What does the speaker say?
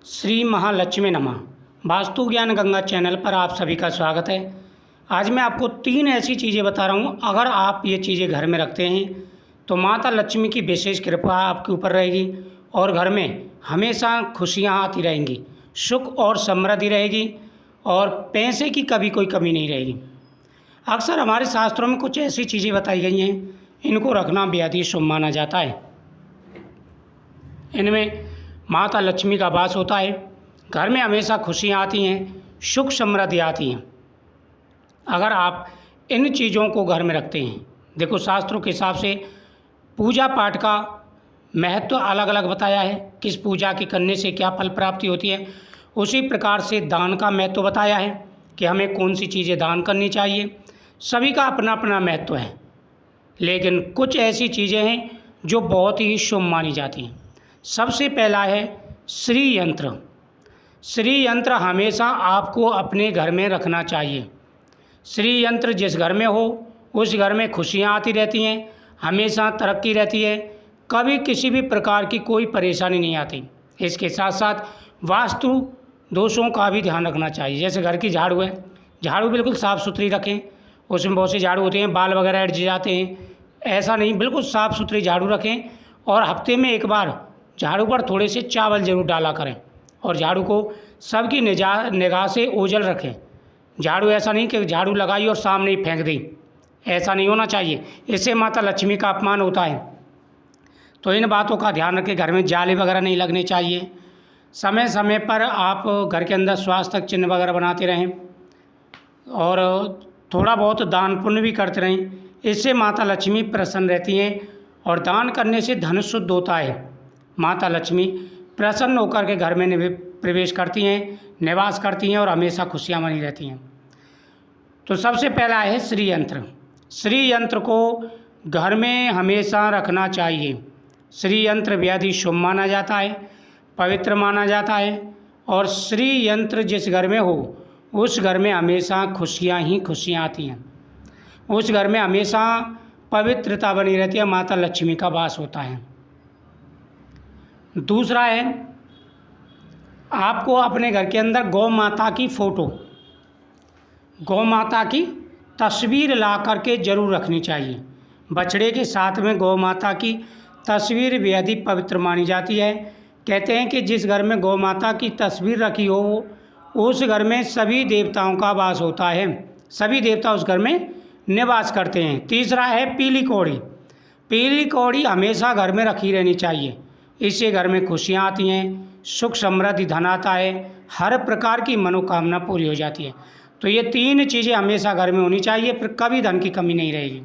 श्री महालक्ष्मी नमः। वास्तु ज्ञान गंगा चैनल पर आप सभी का स्वागत है। आज मैं आपको 3 ऐसी चीज़ें बता रहा हूँ, अगर आप ये चीज़ें घर में रखते हैं तो माता लक्ष्मी की विशेष कृपा आपके ऊपर रहेगी और घर में हमेशा खुशियाँ आती रहेंगी, सुख और समृद्धि रहेगी और पैसे की कभी कोई कमी नहीं रहेगी। अक्सर हमारे शास्त्रों में कुछ ऐसी चीज़ें बताई गई हैं, इनको रखना बेहद ही शुभ माना जाता है। इनमें माता लक्ष्मी का वास होता है, घर में हमेशा खुशियाँ आती हैं, सुख समृद्धि आती हैं अगर आप इन चीज़ों को घर में रखते हैं। देखो, शास्त्रों के हिसाब से पूजा पाठ का महत्व अलग अलग बताया है, किस पूजा के करने से क्या फल प्राप्ति होती है। उसी प्रकार से दान का महत्व बताया है कि हमें कौन सी चीज़ें दान करनी चाहिए। सभी का अपना अपना महत्व है, लेकिन कुछ ऐसी चीज़ें हैं जो बहुत ही शुभ मानी जाती हैं। सबसे पहला है श्री यंत्र। श्री यंत्र हमेशा आपको अपने घर में रखना चाहिए। श्री यंत्र जिस घर में हो उस घर में खुशियाँ आती रहती हैं, हमेशा तरक्की रहती है, कभी किसी भी प्रकार की कोई परेशानी नहीं आती। इसके साथ साथ वास्तु दोषों का भी ध्यान रखना चाहिए। जैसे घर की झाड़ू है, झाड़ू बिल्कुल साफ़ सुथरी रखें। उसमें बहुत से झाड़ू होते हैं, बाल वगैरह अड़ जाते हैं, ऐसा नहीं, बिल्कुल साफ़ सुथरी झाड़ू रखें और हफ्ते में एक बार झाड़ू पर थोड़े से चावल ज़रूर डाला करें और झाड़ू को सबकी निगाह से ओझल रखें। झाड़ू ऐसा नहीं कि झाड़ू लगाई और सामने ही फेंक दी, ऐसा नहीं होना चाहिए, इससे माता लक्ष्मी का अपमान होता है। तो इन बातों का ध्यान रखें। घर में जाले वगैरह नहीं लगने चाहिए। समय समय पर आप घर के अंदर स्वास्थ्य चिन्ह वगैरह बनाते रहें और थोड़ा बहुत दान पुण्य भी करते रहें, इससे माता लक्ष्मी प्रसन्न रहती हैं और दान करने से धन शुद्ध होता है। माता लक्ष्मी प्रसन्न होकर के घर में प्रवेश करती हैं, निवास करती हैं और हमेशा खुशियाँ बनी रहती हैं। तो सबसे पहला है श्री यंत्र। श्री यंत्र को घर में हमेशा रखना चाहिए। श्री यंत्र बेहद ही शुभ माना जाता है, पवित्र माना जाता है और श्री यंत्र जिस घर में हो उस घर में हमेशा खुशियाँ ही खुशियाँ आती हैं, उस घर में हमेशा पवित्रता बनी रहती है, माता लक्ष्मी का वास होता है। दूसरा है, आपको अपने घर के अंदर गौ माता की फ़ोटो, गौ माता की तस्वीर ला करके ज़रूर रखनी चाहिए। बछड़े के साथ में गौ माता की तस्वीर बेहद ही पवित्र मानी जाती है। कहते हैं कि जिस घर में गौ माता की तस्वीर रखी हो उस घर में सभी देवताओं का वास होता है, सभी देवता उस घर में निवास करते हैं। तीसरा है पीली कौड़ी। पीली कौड़ी हमेशा घर में रखी रहनी चाहिए, इससे घर में खुशियाँ आती हैं, सुख समृद्धि धन आता है, हर प्रकार की मनोकामना पूरी हो जाती है। तो ये 3 चीज़ें हमेशा घर में होनी चाहिए, फिर कभी धन की कमी नहीं रहेगी।